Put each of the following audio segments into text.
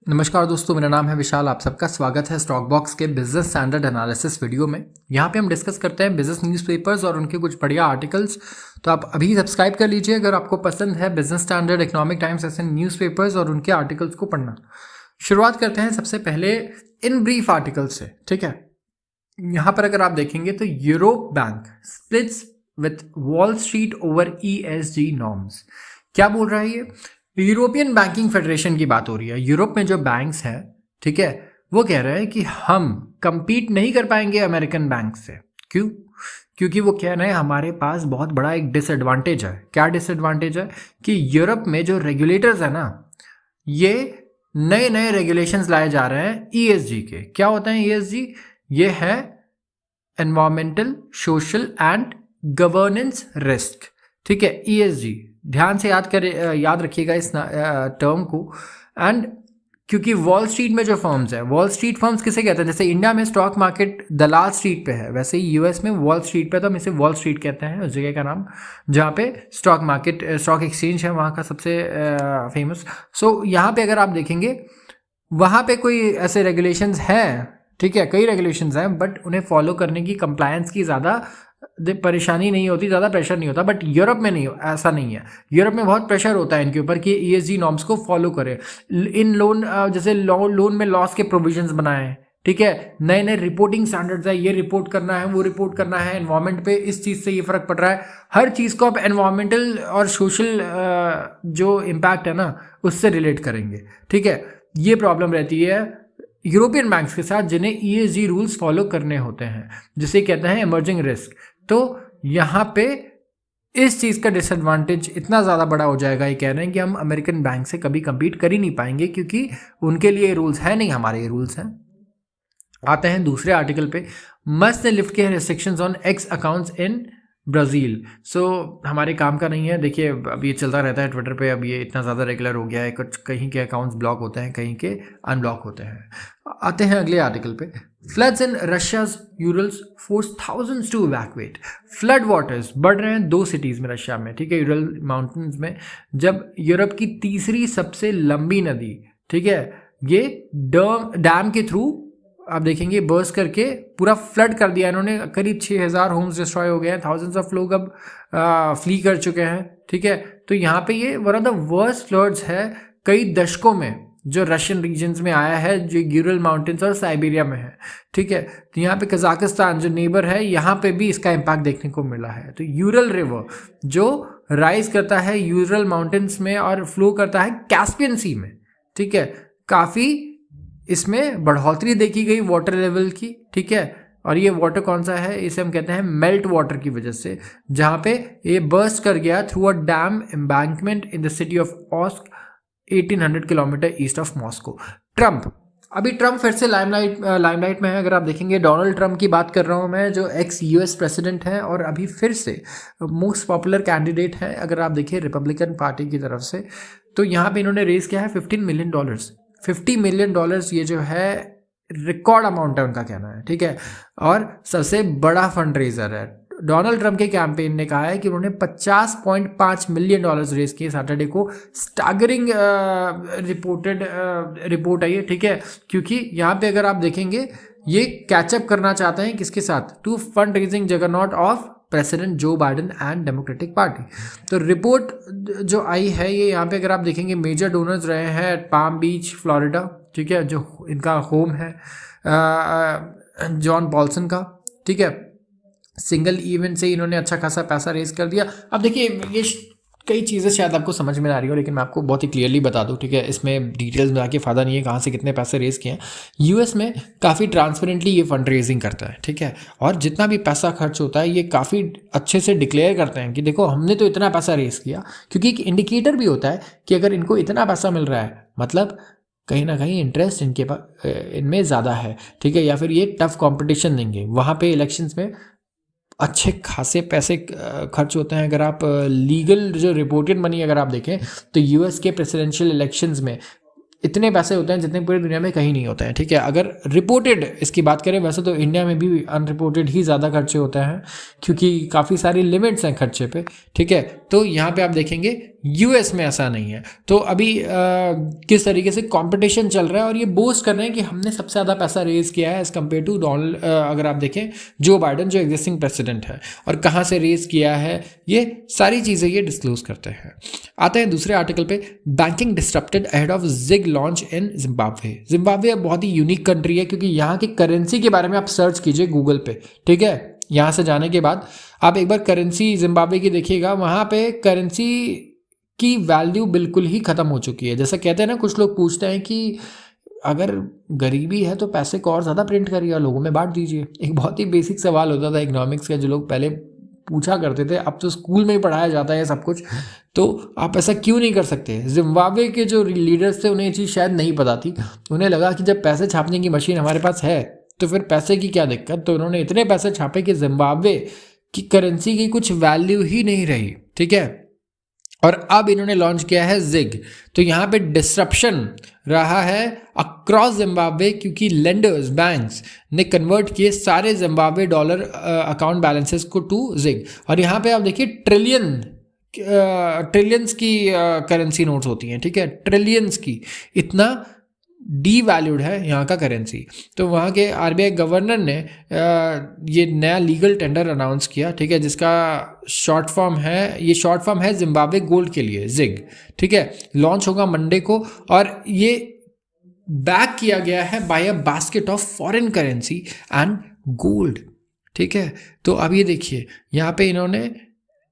नमस्कार दोस्तों, मेरा नाम है विशाल। आप सबका स्वागत है स्टॉक बॉक्स के बिजनेस स्टैंडर्ड एनालिसिस वीडियो में। यहाँ पे हम डिस्कस करते हैं बिजनेस न्यूज़पेपर्स और उनके कुछ बढ़िया आर्टिकल्स। तो आप अभी सब्सक्राइब कर लीजिए अगर आपको पसंद है बिजनेस स्टैंडर्ड, इकोनॉमिक टाइम्स ऐसे न्यूज़पेपर्स और उनके आर्टिकल्स को पढ़ना। शुरुआत करते हैं सबसे पहले इन ब्रीफ आर्टिकल से, ठीक है। यहाँ पर अगर आप देखेंगे तो Europe bank splits with wall street over ESG norms. क्या बोल रहा है ये? यूरोपियन बैंकिंग फेडरेशन की बात हो रही है। यूरोप में जो बैंक्स हैं, ठीक है, वो कह रहे हैं कि हम कंपीट नहीं कर पाएंगे अमेरिकन बैंक से। क्यों? क्योंकि वो कह रहे हैं हमारे पास बहुत बड़ा एक डिसएडवांटेज है। क्या डिसएडवांटेज है? कि यूरोप में जो रेगुलेटर्स है ना, ये नए नए रेगुलेशंस लाए जा रहे हैं ESG के। क्या होता है ESG? ये है environmental, social and governance risk, ठीक है। ESG ध्यान से याद रखिएगा इस टर्म को। एंड क्योंकि वॉल स्ट्रीट में जो फर्म्स है, वॉल स्ट्रीट फर्म्स किसे कहते हैं? जैसे इंडिया में स्टॉक मार्केट दलाल स्ट्रीट पे है, वैसे ही US में वॉल स्ट्रीट पे, तो हम इसे वॉल स्ट्रीट कहते हैं उस जगह का नाम जहाँ पे स्टॉक मार्केट, स्टॉक एक्सचेंज है वहाँ का सबसे फेमस। सो यहाँ पे अगर आप देखेंगे वहाँ पे कोई ऐसे रेगुलेशंस हैं, ठीक है, कई रेगुलेशंस हैं, बट उन्हें फॉलो करने की, कंप्लायंस की ज़्यादा परेशानी नहीं होती, ज़्यादा प्रेशर नहीं होता। बट यूरोप में नहीं, ऐसा नहीं है। यूरोप में बहुत प्रेशर होता है इनके ऊपर कि ESG नॉर्म्स को फॉलो करें। इन लोन, जैसे लोन में लॉस के प्रोविजंस बनाए हैं, ठीक है, नए नए रिपोर्टिंग स्टैंडर्ड्स है, ये रिपोर्ट करना है, वो रिपोर्ट करना है, एनवायरमेंट पे इस चीज़ से ये फ़र्क पड़ रहा है। हर चीज़ को आप एनवायरमेंटल और सोशल जो इम्पैक्ट है ना, उससे रिलेट करेंगे, ठीक है। ये प्रॉब्लम रहती है यूरोपियन बैंक्स के साथ, जिन्हें ESG रूल्स फॉलो करने होते हैं, जिसे कहते हैं इमर्जिंग रिस्क। तो यहाँ पे इस चीज़ का डिसएडवांटेज इतना ज़्यादा बड़ा हो जाएगा, ये कह रहे हैं कि हम अमेरिकन बैंक से कभी कम्पीट कर ही नहीं पाएंगे, क्योंकि उनके लिए रूल्स है नहीं, हमारे ये रूल्स हैं। आते हैं दूसरे आर्टिकल पे। मस्ट लिफ्ट के restrictions on X accounts in Brazil. So हमारे काम का नहीं है। देखिए, अब ये चलता रहता है ट्विटर पे, अब ये इतना ज़्यादा रेगुलर हो गया है, कुछ कहीं के अकाउंट्स ब्लॉक होते हैं, कहीं के अनब्लॉक होते हैं। आते हैं अगले आर्टिकल पे। Floods in Russia's Urals force thousands to evacuate. Flood waters बढ़ रहे हैं 2 सिटीज़ में रशिया में, ठीक है, यूरल माउंटेन्स में। जब यूरोप की तीसरी सबसे लंबी नदी, ठीक है, ये डैम के थ्रू आप देखेंगे बर्स्ट करके पूरा फ्लड कर दिया इन्होंने। करीब 6000 होम्स डिस्ट्रॉय हो गए हैं, थाउजेंड्स ऑफ लोग अब फ्ली कर चुके हैं, ठीक है। तो यहाँ पे ये one of the worst floods है कई दशकों में, जो रशियन रीजन्स में आया है, जो यूरल माउंटेन्स और साइबेरिया में है, ठीक है। तो यहाँ पे कजाकिस्तान जो नेबर है, यहाँ पे भी इसका इम्पैक्ट देखने को मिला है। तो यूरल रिवर जो राइज करता है यूरल माउंटेन्स में और फ्लो करता है कैस्पियन सी में, ठीक है, काफ़ी इसमें बढ़ोतरी देखी गई वाटर लेवल की, ठीक है। और ये वाटर कौन सा है? इसे हम कहते हैं मेल्ट वाटर की वजह से, जहाँ पे ये बर्स्ट कर गया through a dam embankment in the city of ask 1800 kilometre east of Moscow. Trump, अभी ट्रंप फिर से लाइमलाइट में है। अगर आप देखेंगे, डोनाल्ड ट्रंप की बात कर रहा हूँ मैं, जो एक्स US प्रेसिडेंट है और अभी फिर से मोस्ट पॉपुलर कैंडिडेट है अगर आप देखिए रिपब्लिकन पार्टी की तरफ से। तो यहाँ पे इन्होंने रेज किया है $15 मिलियन। $50 मिलियन ये जो है रिकॉर्ड अमाउंट है उनका कहना है, ठीक है, और सबसे बड़ा फंड रेजर है। डोनाल्ड ट्रंप के कैंपेन ने कहा है कि उन्होंने $50.5 मिलियन रेज किए सैटरडे को। स्टैगरिंग रिपोर्ट है ये, ठीक है, क्योंकि यहाँ पे अगर आप देखेंगे ये कैचअप करना चाहते हैं किसके साथ? To fund raising juggernaut of president Joe Biden and Democratic party. तो रिपोर्ट जो आई है ये, यहाँ पे अगर आप देखेंगे मेजर डोनर्स रहे हैं पाम बीच फ्लोरिडा, ठीक है, जो इनका होम है जॉन पॉल्सन का, ठीक है। सिंगल इवेंट से इन्होंने अच्छा खासा पैसा रेज कर दिया। अब देखिए, ये कई चीज़ें शायद आपको समझ में आ रही हो, लेकिन मैं आपको बहुत ही क्लियरली बता दूं, ठीक है, इसमें डिटेल्स में आके फ़ायदा नहीं है कहाँ से कितने पैसे रेज़ किए हैं। US में काफ़ी ट्रांसपेरेंटली ये फंड रेजिंग करता है, ठीक है, और जितना भी पैसा खर्च होता है ये काफ़ी अच्छे से डिक्लेयर करते हैं कि देखो हमने तो इतना पैसा रेज़ किया, क्योंकि एक इंडिकेटर भी होता है कि अगर इनको इतना पैसा मिल रहा है, मतलब कहीं ना कहीं इंटरेस्ट इनके पास इनमें ज़्यादा है, ठीक है, या फिर ये टफ कॉम्पिटिशन देंगे। वहाँ पे इलेक्शंस में अच्छे खासे पैसे खर्च होते हैं। अगर आप लीगल जो रिपोर्टेड मनी अगर आप देखें तो US के प्रेसिडेंशियल इलेक्शंस में इतने पैसे होते हैं जितने पूरी दुनिया में कहीं नहीं होते हैं, ठीक है। अगर रिपोर्टेड इसकी बात करें, वैसे तो इंडिया में भी अनरिपोर्टेड ही ज़्यादा खर्चे होते हैं, क्योंकि काफ़ी सारी लिमिट्स हैं खर्चे पे, ठीक है। तो यहाँ पे आप देखेंगे यूएस में ऐसा नहीं है। तो अभी किस तरीके से कंपटीशन चल रहा है और ये बोस्ट कर रहे हैं कि हमने सबसे ज़्यादा पैसा रेज किया है एज़ कम्पेयर टू डोनाल्ड, अगर आप देखें जो बाइडन जो एग्जिस्टिंग प्रेसिडेंट है, और कहाँ से रेज किया है, ये सारी चीज़ें ये डिस्क्लोज करते हैं। आते हैं दूसरे आर्टिकल पे, banking disrupted ahead of ZiG launch in Zimbabwe. Zimbabwe बहुत ही यूनिक कंट्री है क्योंकि यहाँ की करेंसी के बारे में आप सर्च कीजिए गूगल पे, ठीक है। यहाँ से जाने के बाद आप एक बार करेंसी जिम्बाब्वे की देखिएगा, वहाँ पे करेंसी की वैल्यू बिल्कुल ही ख़त्म हो चुकी है। जैसा कहते हैं ना, कुछ लोग पूछते हैं कि अगर गरीबी है तो पैसे को और ज़्यादा प्रिंट करिए और लोगों में बांट दीजिए। एक बहुत ही बेसिक सवाल होता था इकोनॉमिक्स का, जो लोग पहले पूछा करते थे। अब तो स्कूल में ही पढ़ाया जाता है सब कुछ, तो आप ऐसा क्यों नहीं कर सकते। जिम्बाब्वे के जो लीडर्स थे उन्हें ये चीज़ शायद नहीं पता थी। उन्हें लगा कि जब पैसे छापने की मशीन हमारे पास है तो फिर पैसे की क्या दिक्कत। तो उन्होंने इतने पैसे छापे कि जिम्बाब्वे की करेंसी की कुछ वैल्यू ही नहीं रही, ठीक है। और अब इन्होंने लॉन्च किया है जिग। तो यहाँ पे डिस्रप्शन रहा है अक्रॉस जिम्बाब्वे क्योंकि लेंडर्स बैंक्स ने कन्वर्ट किए सारे जिम्बाब्वे डॉलर अकाउंट बैलेंसेस को टू जिग। और यहाँ पे आप देखिए ट्रिलियंस की करेंसी नोट्स होती हैं, ठीक है, ट्रिलियंस की, इतना डी वैल्यूड है यहाँ का करेंसी। तो वहाँ के आरबीआई गवर्नर ने ये नया लीगल टेंडर अनाउंस किया, ठीक है, जिसका शॉर्ट फॉर्म है जिम्बाब्वे गोल्ड के लिए जिग, ठीक है। लॉन्च होगा मंडे को और ये बैक किया गया है by a basket of foreign currency and gold, ठीक है। तो अब ये देखिए यहाँ पे इन्होंने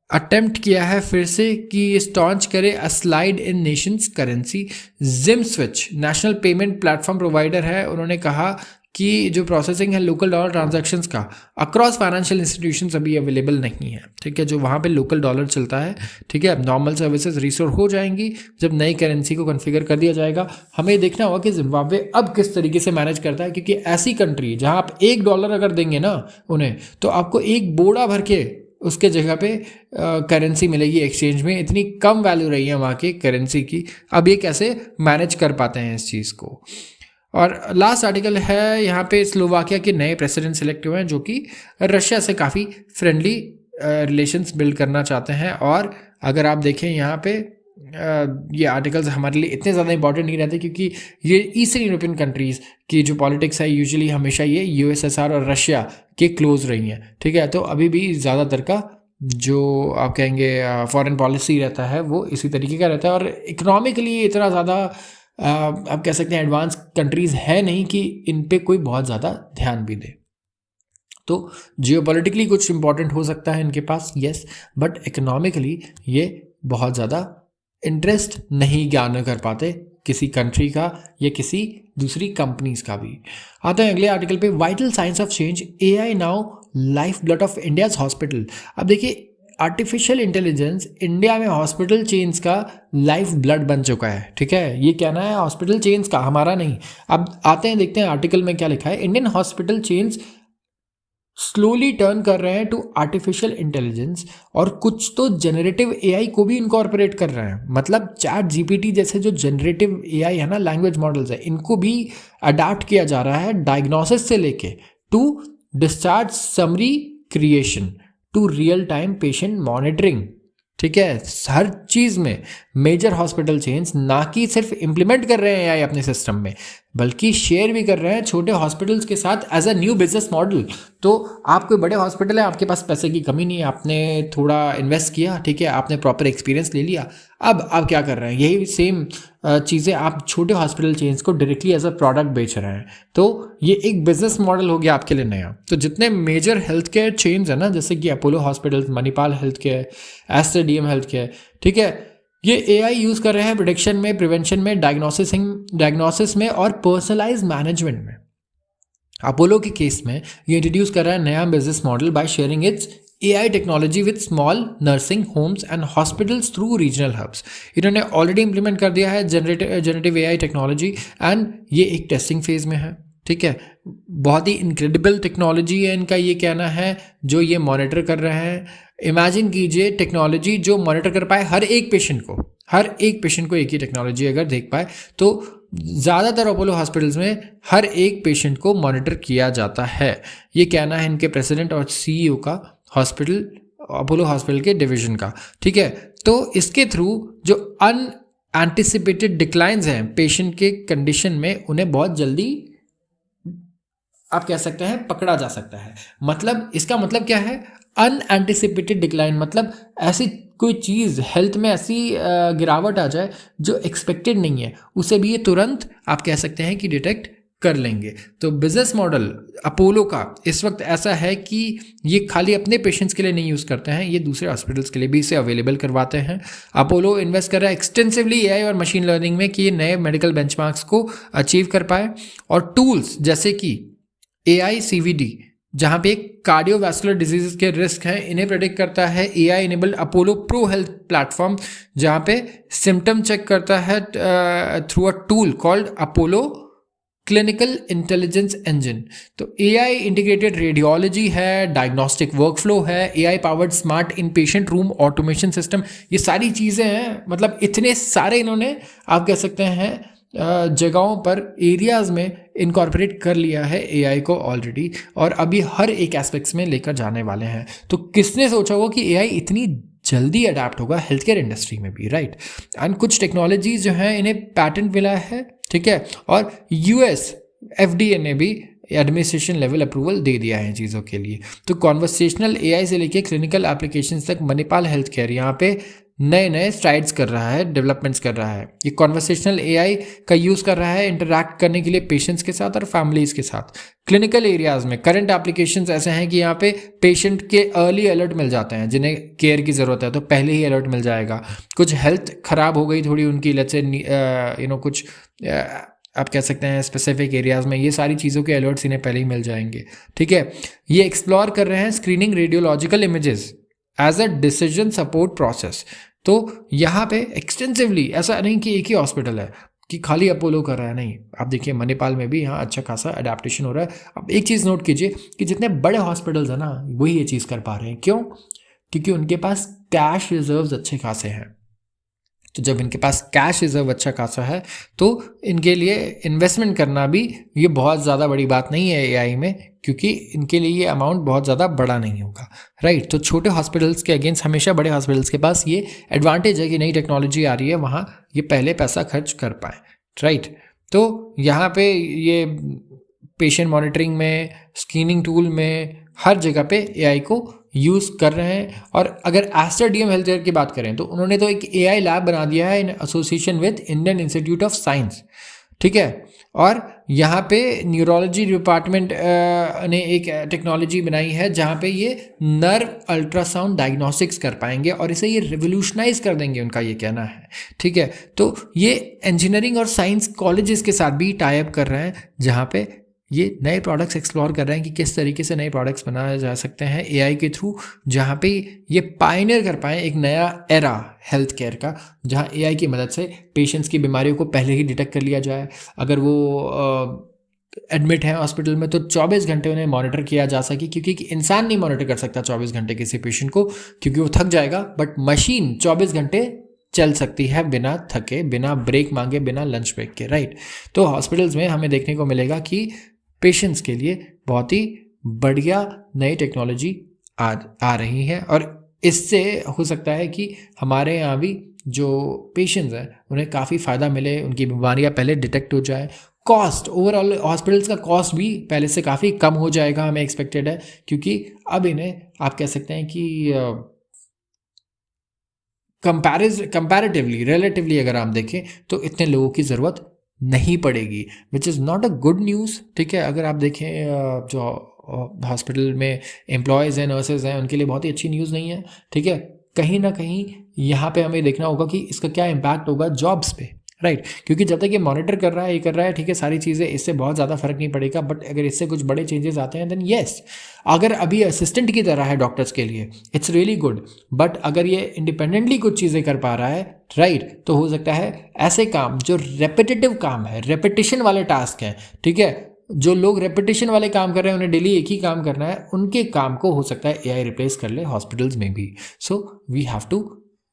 अटेम्प्ट किया है फिर से कि ये लॉन्च करे अ slide in Nations currency. Gym switch national payment platform provider है, उन्होंने कहा कि जो प्रोसेसिंग है लोकल डॉलर ट्रांजैक्शंस का अक्रॉस फाइनेंशियल इंस्टीट्यूशंस अभी अवेलेबल नहीं है, ठीक है, जो वहाँ पे लोकल डॉलर चलता है, ठीक है। नॉर्मल सर्विसेज रिस्टोर हो जाएंगी जब नई करेंसी को कॉन्फ़िगर कर दिया जाएगा। हमें देखना होगा कि जिम्बाब्वे अब किस तरीके से मैनेज करता है, क्योंकि ऐसी कंट्री जहाँ आप $1 अगर देंगे ना उन्हें, तो आपको एक बोरा भर के उसके जगह पे करेंसी मिलेगी एक्सचेंज में। इतनी कम वैल्यू रही है वहाँ की करेंसी की। अब ये कैसे मैनेज कर पाते हैं इस चीज़ को। और लास्ट आर्टिकल है यहाँ पे, स्लोवाकिया के नए प्रेसिडेंट सेलेक्ट हुए हैं जो कि रशिया से काफ़ी फ्रेंडली रिलेशंस बिल्ड करना चाहते हैं। और अगर आप देखें यहाँ पे ये आर्टिकल्स हमारे लिए इतने ज़्यादा इंपॉर्टेंट नहीं रहते क्योंकि ये ईस्टर्न यूरोपियन कंट्रीज़ की जो पॉलिटिक्स है यूजुअली हमेशा ये यूएसएसआर और रशिया के क्लोज रही हैं, ठीक है। तो अभी भी ज़्यादातर का जो आप कहेंगे फॉरेन पॉलिसी रहता है वो इसी तरीके का रहता है। और इकोनॉमिकली इतना ज़्यादा आप कह सकते हैं एडवांस कंट्रीज़ है नहीं कि इन पे कोई बहुत ज़्यादा ध्यान भी दे। तो जियोपॉलिटिकली कुछ इंपॉर्टेंट हो सकता है इनके पास, यस, बट इकोनॉमिकली ये बहुत ज़्यादा इंटरेस्ट नहीं गार्नर कर पाते किसी कंट्री का या किसी दूसरी कंपनीज का भी। आते हैं अगले आर्टिकल पे, vital science of change, AI now life blood of India's hospital. अब देखिए आर्टिफिशियल इंटेलिजेंस इंडिया में हॉस्पिटल चेन्स का लाइफ ब्लड बन चुका है, ठीक है। ये कहना है हॉस्पिटल चेन्स का, हमारा नहीं। अब आते हैं देखते हैं आर्टिकल में क्या लिखा है। Indian hospital chains slowly turn कर रहे हैं टू आर्टिफिशियल इंटेलिजेंस, और कुछ तो जनरेटिव एआई को भी इनकॉर्पोरेट कर रहे हैं। मतलब चैट जीपीटी जैसे जो जनरेटिव एआई है ना, लैंग्वेज मॉडल्स है, इनको भी अडाप्ट किया जा रहा है डायग्नोसिस से लेके to discharge summary creation to real time patient monitoring, ठीक है। हर चीज़ में मेजर हॉस्पिटल चेन्स ना कि सिर्फ इम्प्लीमेंट कर रहे हैं एआई अपने सिस्टम में, बल्कि शेयर भी कर रहे हैं छोटे हॉस्पिटल्स के साथ as a new business model. तो आप कोई बड़े हॉस्पिटल है, आपके पास पैसे की कमी नहीं है, आपने थोड़ा इन्वेस्ट किया, ठीक है, आपने प्रॉपर एक्सपीरियंस ले लिया, अब आप क्या कर रहे हैं, यही सेम चीज़ें आप छोटे हॉस्पिटल चेन्स को डायरेक्टली एज अ प्रोडक्ट बेच रहे हैं। तो ये एक बिजनेस मॉडल हो गया आपके लिए नया। तो जितने मेजर हेल्थ केयर चेन्स है ना, जैसे कि Apollo hospitals, Manipal health care, Aster DM health care, ठीक है, ये एआई यूज़ कर रहे हैं प्रिडिक्शन में, प्रिवेंशन में, डायग्नोसिस में और पर्सनलाइज मैनेजमेंट में। अपोलो के केस में ये इंट्रोड्यूस कर रहा है नया business model by sharing its AI technology with small nursing homes and hospitals through regional hubs. इन्होंने ऑलरेडी इंप्लीमेंट कर दिया है जनरेटिव एआई टेक्नोलॉजी एंड ये एक टेस्टिंग फेज में है, ठीक है। बहुत ही इनक्रेडिबल टेक्नोलॉजी है इनका, ये कहना है, जो ये मॉनिटर कर रहे हैं। इमेजिन कीजिए टेक्नोलॉजी जो मॉनिटर कर पाए हर एक पेशेंट को एक ही टेक्नोलॉजी अगर देख पाए, तो ज़्यादातर अपोलो हॉस्पिटल्स में हर एक पेशेंट को मॉनिटर किया जाता है। ये कहना है इनके प्रेसिडेंट और सीईओ का हॉस्पिटल अपोलो हॉस्पिटल के डिवीजन का, ठीक है। तो इसके थ्रू जो अनएंटिसिपेटेड डिक्लाइंस हैं पेशेंट के कंडीशन में, उन्हें बहुत जल्दी आप कह सकते हैं पकड़ा जा सकता है। मतलब इसका मतलब क्या है, अनएंटिसिपेटेड डिक्लाइन, मतलब ऐसी कोई चीज़ हेल्थ में ऐसी गिरावट आ जाए जो एक्सपेक्टेड नहीं है, उसे भी ये तुरंत आप कह सकते हैं कि डिटेक्ट कर लेंगे। तो बिजनेस मॉडल अपोलो का इस वक्त ऐसा है कि ये खाली अपने पेशेंट्स के लिए नहीं यूज़ करते हैं, ये दूसरे हॉस्पिटल्स के लिए भी इसे अवेलेबल करवाते हैं। अपोलो इन्वेस्ट कर रहा है एक्सटेंसिवली एआई और मशीन लर्निंग में कि ये नए मेडिकल बेंचमार्क्स को अचीव कर पाए, और टूल्स जैसे कि AICVD, जहाँ पे कार्डियोवैस्कुलर डिजीज के रिस्क हैं, इन्हें प्रेडिक्ट करता है AI enabled Apollo pro health platform, जहाँ पे सिम्टम चेक करता है through a tool called Apollo clinical intelligence engine. तो AI इंटीग्रेटेड रेडियोलॉजी है, डायग्नोस्टिक वर्कफ्लो है, AI पावर्ड स्मार्ट इन पेशेंट रूम ऑटोमेशन सिस्टम, ये सारी चीज़ें हैं। मतलब इतने सारे इन्होंने आप कह सकते हैं जगहों पर, एरियाज़ में इनकॉर्पोरेट कर लिया है AI को ऑलरेडी, और अभी हर एक एस्पेक्ट्स में लेकर जाने वाले हैं। तो किसने सोचा होगा कि AI इतनी जल्दी अडेप्ट होगा हेल्थ केयर इंडस्ट्री में भी, राइट। एंड कुछ टेक्नोलॉजीज जो हैं इन्हें पैटेंट मिला है, ठीक है, और US FDA ने भी एडमिनिस्ट्रेशन लेवल अप्रूवल दे दिया है चीज़ों के लिए। तो कॉन्वर्सेशनल AI से लेके क्लिनिकल एप्लीकेशंस तक मणिपाल हेल्थ केयर यहाँ पे नए नए स्ट्राइड्स कर रहा है, डेवलपमेंट्स कर रहा है। ये कॉन्वर्सेशनल AI का यूज़ कर रहा है इंटरैक्ट करने के लिए पेशेंट्स के साथ और फैमिलीज़ के साथ। क्लिनिकल एरियाज़ में करंट एप्लीकेशंस ऐसे हैं कि यहाँ पे पेशेंट के अर्ली अलर्ट मिल जाते हैं, जिन्हें केयर की ज़रूरत है तो पहले ही अलर्ट मिल जाएगा। कुछ हेल्थ ख़राब हो गई थोड़ी उनकी, लेट्स से कुछ आप कह सकते हैं स्पेसिफिक एरियाज़ में, ये सारी चीज़ों के अलर्ट्स इन्हें पहले ही मिल जाएंगे, ठीक है। ये एक्सप्लोर कर रहे हैं screening radiological images as a decision support process. तो यहाँ पे एक्सटेंसिवली, ऐसा नहीं कि एक ही हॉस्पिटल है कि खाली अपोलो कर रहा है, नहीं। आप देखिए मणिपाल में भी यहाँ अच्छा खासा अडेप्टेशन हो रहा है। अब एक चीज़ नोट कीजिए कि जितने बड़े हॉस्पिटल्स हैं ना, वही ये चीज़ कर पा रहे हैं। क्यों? क्योंकि उनके पास कैश रिजर्व्स अच्छे खासे हैं। तो जब इनके पास कैश रिजर्व अच्छा खासा है तो इनके लिए इन्वेस्टमेंट करना भी ये बहुत ज़्यादा बड़ी बात नहीं है AI में, क्योंकि इनके लिए ये अमाउंट बहुत ज़्यादा बड़ा नहीं होगा, राइट। तो छोटे हॉस्पिटल्स के अगेंस्ट हमेशा बड़े हॉस्पिटल्स के पास ये एडवांटेज है कि नई टेक्नोलॉजी आ रही है, वहाँ ये पहले पैसा खर्च कर पाएँ, राइट। तो यहाँ पे ये पेशेंट मॉनिटरिंग में, स्क्रीनिंग टूल में, हर जगह पे AI को यूज़ कर रहे हैं। और अगर एस्टर DM हेल्थ केयर की बात करें तो उन्होंने तो एक AI लैब बना दिया है in association with Indian institute of science, ठीक है। और यहाँ पे न्यूरोलॉजी डिपार्टमेंट ने एक टेक्नोलॉजी बनाई है जहाँ पे ये नर्व अल्ट्रासाउंड डायग्नोस्टिक्स कर पाएंगे, और इसे ये रिवोल्यूशनाइज कर देंगे, उनका ये कहना है, ठीक है। तो ये इंजीनियरिंग और साइंस कॉलेजेस के साथ भी टाई अप कर रहे हैं, जहाँ पे ये नए प्रोडक्ट्स एक्सप्लोर कर रहे हैं कि किस तरीके से नए प्रोडक्ट्स बनाए जा सकते हैं AI के थ्रू, जहाँ पे ये पायनियर कर पाएँ एक नया एरा हेल्थ केयर का, जहाँ AI की मदद से पेशेंट्स की बीमारियों को पहले ही डिटेक्ट कर लिया जाए। अगर वो एडमिट है हॉस्पिटल में तो 24 घंटे उन्हें मॉनिटर किया जा सके, क्योंकि इंसान नहीं मॉनिटर कर सकता 24 घंटे किसी पेशेंट को, क्योंकि वो थक जाएगा, बट मशीन 24 घंटे चल सकती है बिना थके, बिना ब्रेक मांगे, बिना लंच ब्रेक के, राइट। तो हॉस्पिटल्स में हमें देखने को मिलेगा कि पेशेंट्स के लिए बहुत ही बढ़िया नई टेक्नोलॉजी आ रही है, और इससे हो सकता है कि हमारे यहाँ भी जो पेशेंट्स हैं उन्हें काफ़ी फ़ायदा मिले, उनकी बीमारियाँ पहले डिटेक्ट हो जाए। कॉस्ट, ओवरऑल हॉस्पिटल्स का कॉस्ट भी पहले से काफ़ी कम हो जाएगा, हमें एक्सपेक्टेड है, क्योंकि अब इन्हें आप कह सकते हैं कि कंपैरेटिवली, रिलेटिवली अगर आप देखें तो इतने लोगों की ज़रूरत नहीं पड़ेगी, which is not a good news, ठीक है। अगर आप देखें जो हॉस्पिटल में एम्प्लॉयज़ हैं, नर्सेज हैं, उनके लिए बहुत ही अच्छी न्यूज़ नहीं है, ठीक है। कहीं ना कहीं यहाँ पे हमें देखना होगा कि इसका क्या इम्पैक्ट होगा जॉब्स पे, राइट। क्योंकि जब तक ये मॉनिटर कर रहा है, ये कर रहा है, ठीक है, सारी चीज़ें, इससे बहुत ज़्यादा फर्क नहीं पड़ेगा, बट अगर इससे कुछ बड़े चेंजेस आते हैं देन येस, अगर अभी असिस्टेंट की तरह है डॉक्टर्स के लिए, इट्स रियली गुड, बट अगर ये इंडिपेंडेंटली कुछ चीज़ें कर पा रहा है, राइट, तो हो सकता है ऐसे काम जो रेपिटेटिव काम है, रेपिटेशन वाले टास्क हैं, ठीक है, जो लोग रेपिटेशन वाले काम कर रहे हैं, उन्हें डेली एक ही काम करना है, उनके काम को हो सकता है AI रिप्लेस कर ले हॉस्पिटल्स में भी। So we have to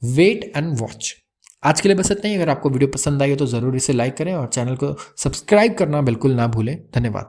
wait and watch. आज के लिए बस इतना ही। अगर आपको वीडियो पसंद आई हो तो ज़रूर इसे लाइक करें और चैनल को सब्सक्राइब करना बिल्कुल ना भूलें। धन्यवाद।